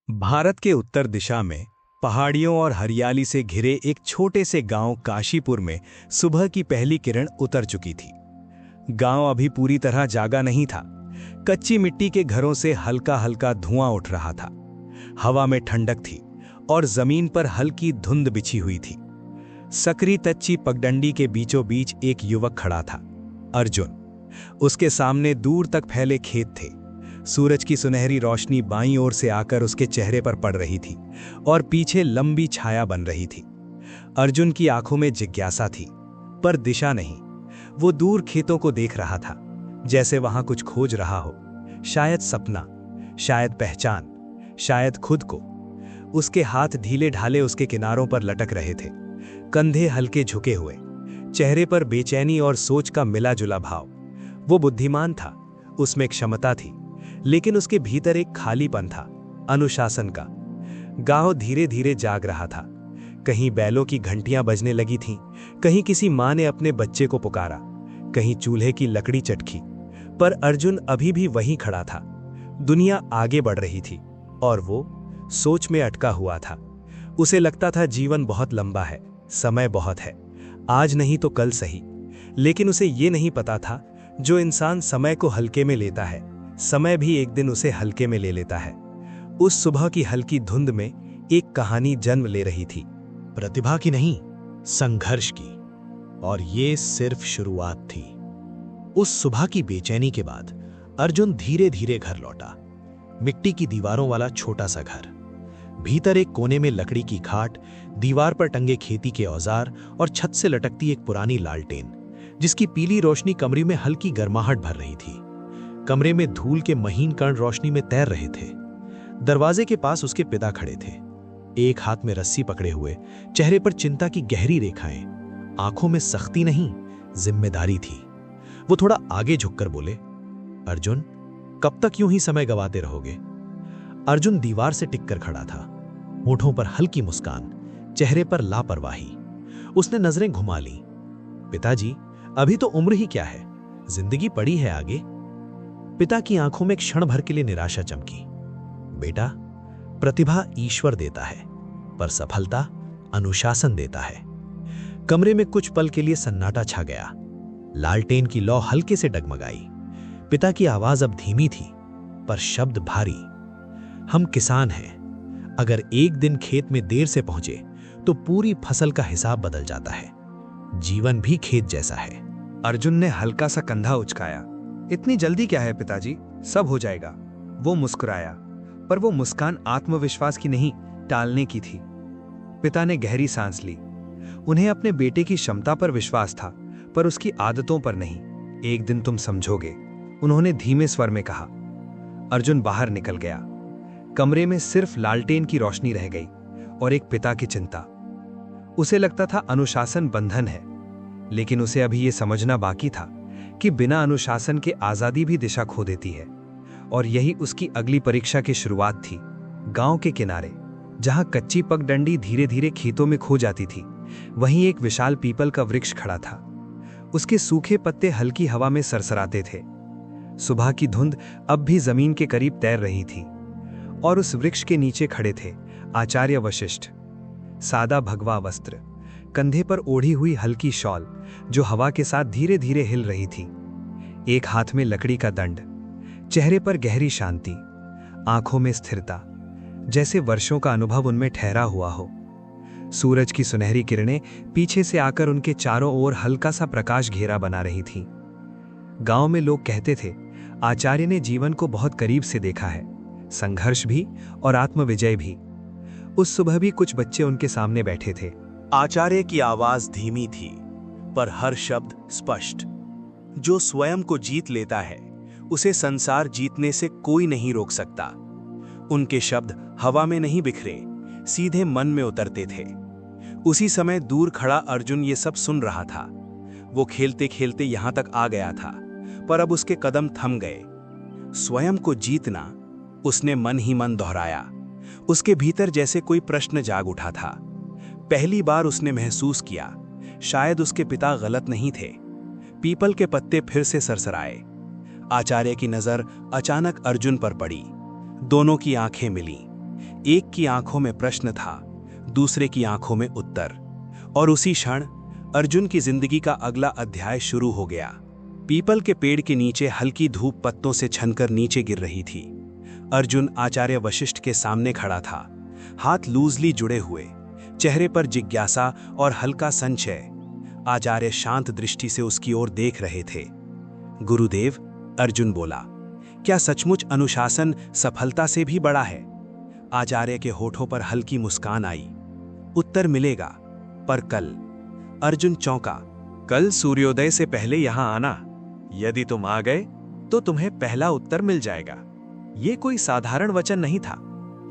भारत के उत्तर दिशा में पहाड़ियों और हरियाली से घिरे एक छोटे से गांव काशीपुर में सुबह की पहली किरण उतर चुकी थी। गांव अभी पूरी तरह जागा नहीं था। कच्ची मिट्टी के घरों से हल्का हल्का धुआं उठ रहा था। हवा में ठंडक थी और जमीन पर हल्की धुंध बिछी हुई थी। सकरी तच्ची पगडंडी के बीचों बीच एक युवक खड़ा था, अर्जुन। उसके सामने दूर तक फैले खेत थे। सूरज की सुनहरी रोशनी बाईं ओर से आकर उसके चेहरे पर पड़ रही थी और पीछे लंबी छाया बन रही थी। अर्जुन की आंखों में जिज्ञासा थी, पर दिशा नहीं। वो दूर खेतों को देख रहा था, जैसे वहां कुछ खोज रहा हो। शायद सपना, शायद पहचान, शायद खुद को। उसके हाथ ढीले ढाले उसके किनारों पर लटक रहे थे, कंधे हल्के झुके हुए, चेहरे पर बेचैनी और सोच का मिला जुला भाव। वो बुद्धिमान था, उसमें क्षमता थी, लेकिन उसके भीतर एक खालीपन था, अनुशासन का। गांव धीरे धीरे जाग रहा था। कहीं बैलों की घंटियां बजने लगी थीं, कहीं किसी मां ने अपने बच्चे को पुकारा, कहीं चूल्हे की लकड़ी चटकी। पर अर्जुन अभी भी वहीं खड़ा था। दुनिया आगे बढ़ रही थी और वो सोच में अटका हुआ था। उसे लगता था जीवन बहुत लंबा है, समय बहुत है, आज नहीं तो कल सही। लेकिन उसे ये नहीं पता था, जो इंसान समय को हल्के में लेता है, समय भी एक दिन उसे हल्के में ले लेता है। उस सुबह की हल्की धुंध में एक कहानी जन्म ले रही थी, प्रतिभा की नहीं, संघर्ष की। और ये सिर्फ शुरुआत थी। उस सुबह की बेचैनी के बाद अर्जुन धीरे धीरे घर लौटा। मिट्टी की दीवारों वाला छोटा सा घर, भीतर एक कोने में लकड़ी की खाट, दीवार पर टंगे खेती के औजार और छत से लटकती एक पुरानी लालटेन, जिसकी पीली रोशनी कमरे में हल्की गर्माहट भर रही थी। कमरे में धूल के महीन कण रोशनी में तैर रहे थे। दरवाजे के पास उसके पिता खड़े थे, एक हाथ में रस्सी पकड़े हुए, चेहरे पर चिंता की गहरी रेखाएं, आंखों में सख्ती नहीं, जिम्मेदारी थी। वो थोड़ा आगे झुककर बोले, अर्जुन, कब तक यूं ही समय गवाते रहोगे? अर्जुन दीवार से टिककर खड़ा था, होठों पर हल्की मुस्कान, चेहरे पर लापरवाही। उसने नजरें घुमा ली। पिताजी, अभी तो उम्र ही क्या है, जिंदगी पड़ी है आगे। पिता की आंखों में क्षण भर के लिए निराशा चमकी। बेटा, प्रतिभा ईश्वर देता है, पर सफलता अनुशासन देता है। कमरे में कुछ पल के लिए सन्नाटा छा गया। लालटेन की लौ हल्के से डगमगाई। पिता की आवाज अब धीमी थी, पर शब्द भारी। हम किसान हैं, अगर एक दिन खेत में देर से पहुंचे तो पूरी फसल का हिसाब बदल जाता है। जीवन भी खेत जैसा है। अर्जुन ने हल्का सा कंधा उचकाया। इतनी जल्दी क्या है पिताजी, सब हो जाएगा। वो मुस्कुराया, पर वो मुस्कान आत्मविश्वास की नहीं, टालने की थी। पिता ने गहरी सांस ली। उन्हें अपने बेटे की क्षमता पर विश्वास था, पर उसकी आदतों पर नहीं। एक दिन तुम समझोगे, उन्होंने धीमे स्वर में कहा। अर्जुन बाहर निकल गया। कमरे में सिर्फ लालटेन की रोशनी रह गई और एक पिता की चिंता। उसे लगता था अनुशासन बंधन है, लेकिन उसे अभी यह समझना बाकी था कि बिना अनुशासन के आजादी भी दिशा खो देती है। और यही उसकी अगली परीक्षा की शुरुआत थी। गांव के किनारे, जहां कच्ची पगडंडी धीरे धीरे खेतों में खो जाती थी, वहीं एक विशाल पीपल का वृक्ष खड़ा था। उसके सूखे पत्ते हल्की हवा में सरसराते थे। सुबह की धुंध अब भी जमीन के करीब तैर रही थी और उस वृक्ष के नीचे खड़े थे आचार्य वशिष्ठ। सादा भगवा वस्त्र, कंधे पर ओढ़ी हुई हल्की शॉल जो हवा के साथ धीरे धीरे हिल रही थी। एक हाथ में लकड़ी का दंड, चेहरे पर गहरी शांति, आंखों में स्थिरता, जैसे वर्षों का अनुभव उनमें ठहरा हुआ हो। सूरज की सुनहरी किरणें पीछे से आकर उनके चारों ओर हल्का सा प्रकाश घेरा बना रही थीं। गांव में लोग कहते थे, आचार्य ने जीवन को बहुत करीब से देखा है, संघर्ष भी और आत्मविजय भी। उस सुबह भी कुछ बच्चे उनके सामने बैठे थे। आचार्य की आवाज धीमी थी, पर हर शब्द स्पष्ट। जो स्वयं को जीत लेता है, उसे संसार जीतने से कोई नहीं रोक सकता। उनके शब्द हवा में नहीं बिखरे, सीधे मन में उतरते थे। उसी समय दूर खड़ा अर्जुन ये सब सुन रहा था। वो खेलते खेलते यहां तक आ गया था, पर अब उसके कदम थम गए। स्वयं को जीतना, उसने मन ही मन दोहराया। उसके भीतर जैसे कोई प्रश्न जाग उठा था। पहली बार उसने महसूस किया, शायद उसके पिता गलत नहीं थे। पीपल के पत्ते फिर से सरसराए। आचार्य की नजर अचानक अर्जुन पर पड़ी। दोनों की आंखें मिली। एक की आंखों में प्रश्न था, दूसरे की आंखों में उत्तर, और उसी क्षण अर्जुन की जिंदगी का अगला अध्याय शुरू हो गया। पीपल के पेड़ के नीचे हल्की धूप पत्तों से छनकर नीचे गिर रही थी। अर्जुन आचार्य वशिष्ठ के सामने खड़ा था, हाथ लूजली जुड़े हुए, चेहरे पर जिज्ञासा और हल्का संशय। आचार्य शांत दृष्टि से उसकी ओर देख रहे थे। गुरुदेव, अर्जुन बोला, क्या सचमुच अनुशासन सफलता से भी बड़ा है? आचार्य के होठों पर हल्की मुस्कान आई। उत्तर मिलेगा, पर कल। अर्जुन चौंका। कल सूर्योदय से पहले यहां आना। यदि तुम आ गए तो तुम्हें पहला उत्तर मिल जाएगा। ये कोई साधारण वचन नहीं था,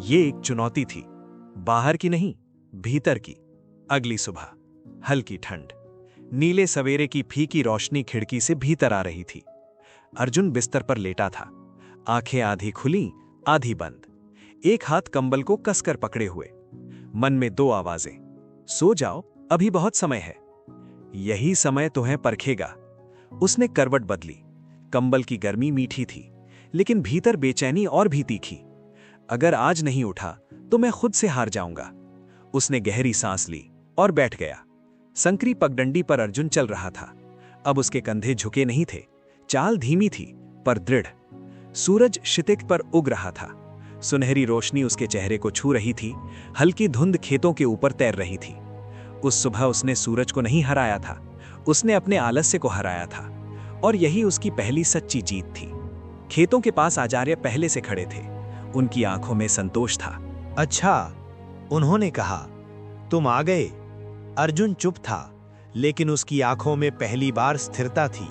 ये एक चुनौती थी, बाहर की नहीं, भीतर की। अगली सुबह, हल्की ठंड, नीले सवेरे की फीकी रोशनी खिड़की से भीतर आ रही थी। अर्जुन बिस्तर पर लेटा था, आंखें आधी खुली आधी बंद, एक हाथ कंबल को कसकर पकड़े हुए। मन में दो आवाजें, सो जाओ, अभी बहुत समय है, यही समय तुम्हें परखेगा। उसने करवट बदली। कंबल की गर्मी मीठी थी, लेकिन भीतर बेचैनी और भी तीखी। अगर आज नहीं उठा तो मैं खुद से हार जाऊंगा। उसने गहरी सांस ली और बैठ गया। संकरी पगडंडी पर अर्जुन चल रहा था। अब उसके कंधे झुके नहीं थे, चाल धीमी थी पर दृढ़। सूरज क्षितिज पर उग रहा था, सुनहरी रोशनी उसके चेहरे को छू रही थी, हल्की धुंध खेतों के ऊपर तैर रही थी। उस सुबह उसने सूरज को नहीं हराया था, उसने अपने आलस्य को हराया था, और यही उसकी पहली सच्ची जीत थी। खेतों के पास आचार्य पहले से खड़े थे, उनकी आंखों में संतोष था। अच्छा, उन्होंने कहा, तुम आ गए। अर्जुन चुप था, लेकिन उसकी आंखों में पहली बार स्थिरता थी।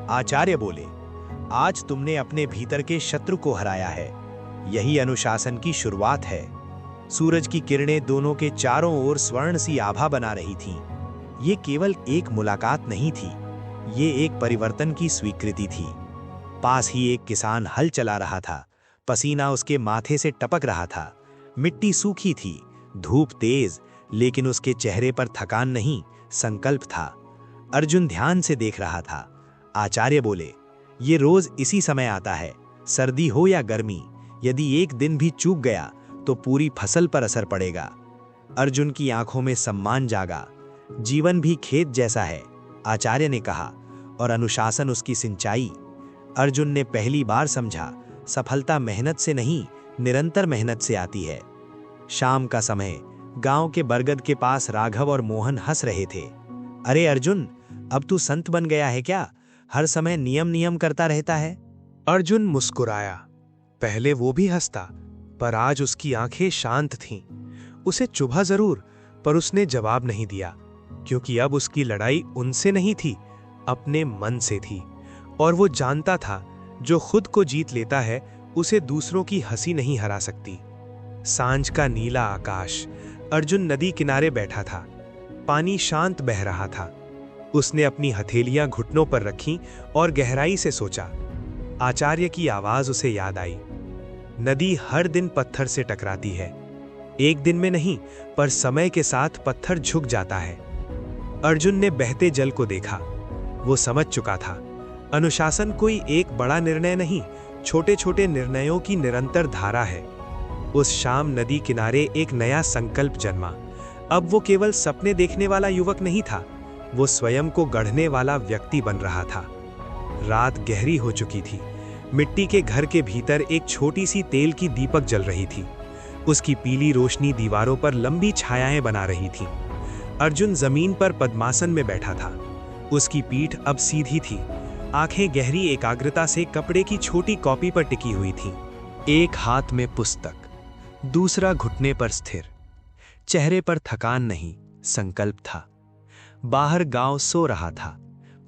आचार्य बोले, आज तुमने अपने भीतर के शत्रु को हराया है, यही अनुशासन की शुरुआत है। सूरज की किरणें दोनों के चारों ओर स्वर्ण सी आभा बना रही थीं। ये केवल एक मुलाकात नहीं थी, ये एक परिवर्तन की स्वीकृति थी। पास ही एक किसान हल चला रहा था, पसीना उसके माथे से टपक रहा था। मिट्टी सूखी थी, धूप तेज, लेकिन उसके चेहरे पर थकान नहीं, संकल्प था। अर्जुन ध्यान से देख रहा था। आचार्य बोले, ये रोज इसी समय आता है, सर्दी हो या गर्मी, यदि एक दिन भी चूक गया तो पूरी फसल पर असर पड़ेगा। अर्जुन की आंखों में सम्मान जागा। जीवन भी खेत जैसा है, आचार्य ने कहा, और अनुशासन उसकी सिंचाई। अर्जुन ने पहली बार समझा, सफलता मेहनत से नहीं, निरंतर मेहनत से आती है। शाम का समय, गांव के बरगद के पास राघव और मोहन हंस रहे थे। अरे अर्जुन, अब तू संत बन गया है क्या? हर समय नियम नियम करता रहता है। अर्जुन मुस्कुराया। पहले वो भी हंसता, पर आज उसकी आंखें शांत थीं। उसे चुभा जरूर, पर उसने जवाब नहीं दिया, क्योंकि अब उसकी लड़ाई उनसे नहीं थी, अपने मन से थी। और वो जानता था, जो खुद को जीत लेता है, उसे दूसरों की हंसी नहीं हरा सकती। सांझ का नीला आकाश। अर्जुन नदी किनारे बैठा था, पानी शांत बह रहा था। उसने अपनी हथेलियां घुटनों पर रखीं और गहराई से सोचा। आचार्य की आवाज उसे याद आई। नदी हर दिन पत्थर से टकराती है, एक दिन में नहीं, पर समय के साथ पत्थर झुक जाता है। अर्जुन ने बहते जल को देखा, वो समझ चुका था, अनुशासन कोई एक बड़ा निर्णय नहीं, छोटे छोटे निर्णयों की निरंतर धारा है। उस शाम नदी किनारे एक नया संकल्प जन्मा। अब वो केवल सपने देखने वाला युवक नहीं था, वो स्वयं को गढ़ने वाला व्यक्ति बन रहा था। रात गहरी हो चुकी थी। मिट्टी के घर के भीतर एक छोटी सी तेल की दीपक जल रही थी। उसकी पीली रोशनी दीवारों पर लंबी छायाएं बना रही थी। अर्जुन जमीन पर पद्मासन में बैठा था। उसकी पीठ अब सीधी थी, आंखें गहरी एकाग्रता से कपड़े की छोटी कॉपी पर टिकी हुई थीं। एक हाथ में पुस्तक, दूसरा घुटने पर स्थिर। चेहरे पर थकान नहीं, संकल्प था। बाहर गांव सो रहा था,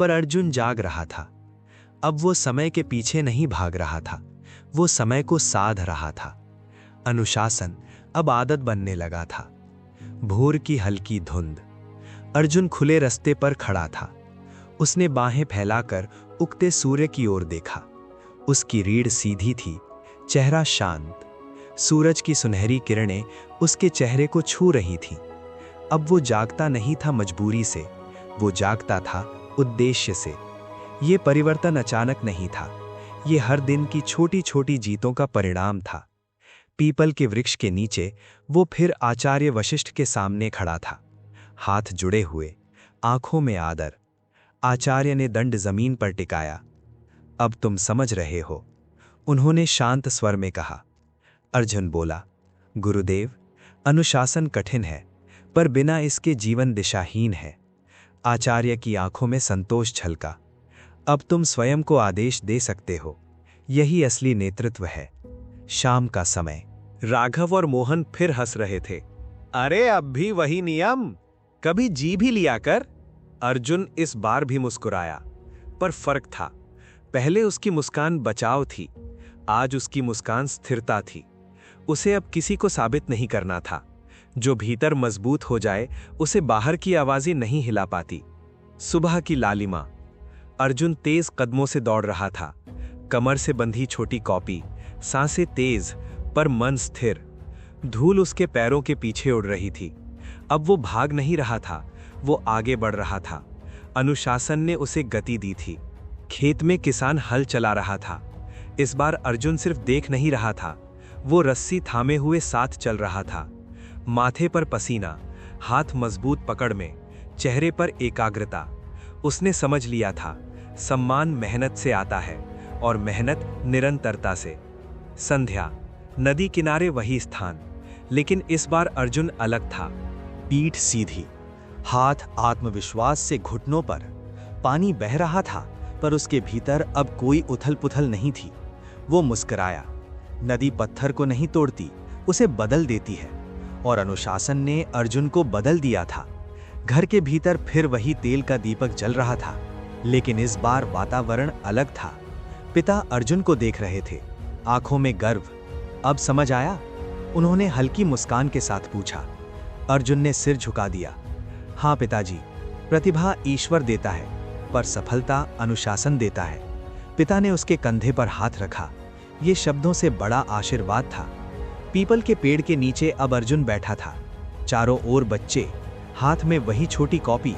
पर अर्जुन जाग रहा था। अब वो समय के पीछे नहीं भाग रहा था, वो समय को साध रहा था। अनुशासन अब आदत बनने लगा था। भोर की हल्की धुंध। अर्जुन खुले रास्ते पर खड़ा था। उसने बाहें फैलाकर उगते सूर्य की ओर देखा। उसकी रीढ़ सीधी थी, चेहरा शांत। सूरज की सुनहरी किरणें उसके चेहरे को छू रही थीं। अब वो जागता नहीं था मजबूरी से, वो जागता था उद्देश्य से। ये परिवर्तन अचानक नहीं था, ये हर दिन की छोटी छोटी जीतों का परिणाम था। पीपल के वृक्ष के नीचे वो फिर आचार्य वशिष्ठ के सामने खड़ा था, हाथ जुड़े हुए, आंखों में आदर। आचार्य ने दंड जमीन पर टिकाया। अब तुम समझ रहे हो, उन्होंने शांत स्वर में कहा। अर्जुन बोला, गुरुदेव, अनुशासन कठिन है, पर बिना इसके जीवन दिशाहीन है। आचार्य की आंखों में संतोष छलका। अब तुम स्वयं को आदेश दे सकते हो, यही असली नेतृत्व है। शाम का समय। राघव और मोहन फिर हंस रहे थे। अरे अब भी वही नियम, कभी जी भी लिया कर। अर्जुन इस बार भी मुस्कुराया, पर फर्क था। पहले उसकी मुस्कान बचाव थी, आज उसकी मुस्कान स्थिरता थी। उसे अब किसी को साबित नहीं करना था। जो भीतर मजबूत हो जाए उसे बाहर की आवाजें नहीं हिला पाती। सुबह की लालिमा। अर्जुन तेज कदमों से दौड़ रहा था, कमर से बंधी छोटी कॉपी, सांसें तेज पर मन स्थिर। धूल उसके पैरों के पीछे उड़ रही थी। अब वो भाग नहीं रहा था, वो आगे बढ़ रहा था। अनुशासन ने उसे गति दी थी। खेत में किसान हल चला रहा था। इस बार अर्जुन सिर्फ देख नहीं रहा था, वो रस्सी थामे हुए साथ चल रहा था। माथे पर पसीना, हाथ मजबूत पकड़ में, चेहरे पर एकाग्रता। उसने समझ लिया था, सम्मान मेहनत से आता है और मेहनत निरंतरता से। संध्या, नदी किनारे वही स्थान, लेकिन इस बार अर्जुन अलग था। पीठ सीधी, हाथ आत्मविश्वास से घुटनों पर। पानी बह रहा था, पर उसके भीतर अब कोई उथल-पुथल नहीं थी। वो मुस्कुराया। नदी पत्थर को नहीं तोड़ती, उसे बदल देती है, और अनुशासन ने अर्जुन को बदल दिया था। घर के भीतर फिर वही तेल का दीपक जल रहा था, लेकिन इस बार वातावरण अलग था। पिता अर्जुन को देख रहे थे, आंखों में गर्व। अब समझ आया? उन्होंने हल्की मुस्कान के साथ पूछा। अर्जुन ने सिर झुका दिया। हाँ पिताजी, प्रतिभा ईश्वर देता है, पर सफलता अनुशासन देता है। पिता ने उसके कंधे पर हाथ रखा। ये शब्दों से बड़ा आशीर्वाद था। पीपल के पेड़ के नीचे अब अर्जुन बैठा था, चारों ओर बच्चे, हाथ में वही छोटी कॉपी।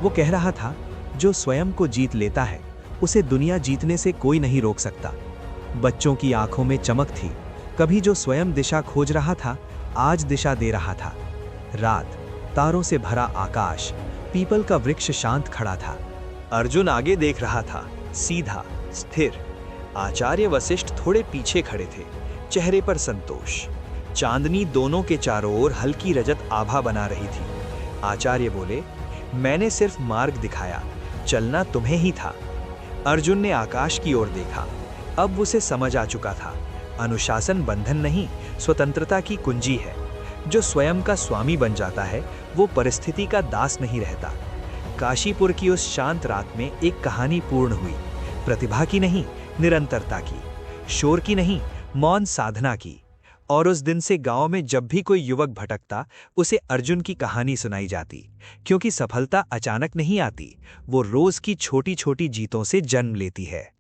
वो कह रहा था, जो स्वयं को जीत लेता है उसे दुनिया जीतने से कोई नहीं रोक सकता। बच्चों की आंखों में चमक थी। कभी जो स्वयं दिशा खोज रहा था, आज दिशा दे रहा था। रात, तारों से भरा आकाश, पीपल का वृक्ष शांत खड़ा था। अर्जुन आगे देख रहा था, सीधा, स्थिर। आचार्य वशिष्ठ थोड़े पीछे खड़े थे, चेहरे पर संतोष। चांदनी दोनों के चारों ओर हल्की रजत आभा बना रही थी। आचार्य बोले, मैंने सिर्फ मार्ग दिखाया, चलना तुम्हें ही था। अर्जुन ने आकाश की ओर देखा। अब उसे समझ आ चुका था, अनुशासन बंधन नहीं, स्वतंत्रता की कुंजी है। जो स्वयं का स्वामी बन जाता है, वो परिस्थिति का दास नहीं रहता। काशीपुर की उस शांत रात में एक कहानी पूर्ण हुई। प्रतिभा की नहीं, निरंतरता की। शोर की नहीं, मौन साधना की। और उस दिन से गांव में जब भी कोई युवक भटकता, उसे अर्जुन की कहानी सुनाई जाती। क्योंकि सफलता अचानक नहीं आती, वो रोज की छोटी छोटी जीतों से जन्म लेती है।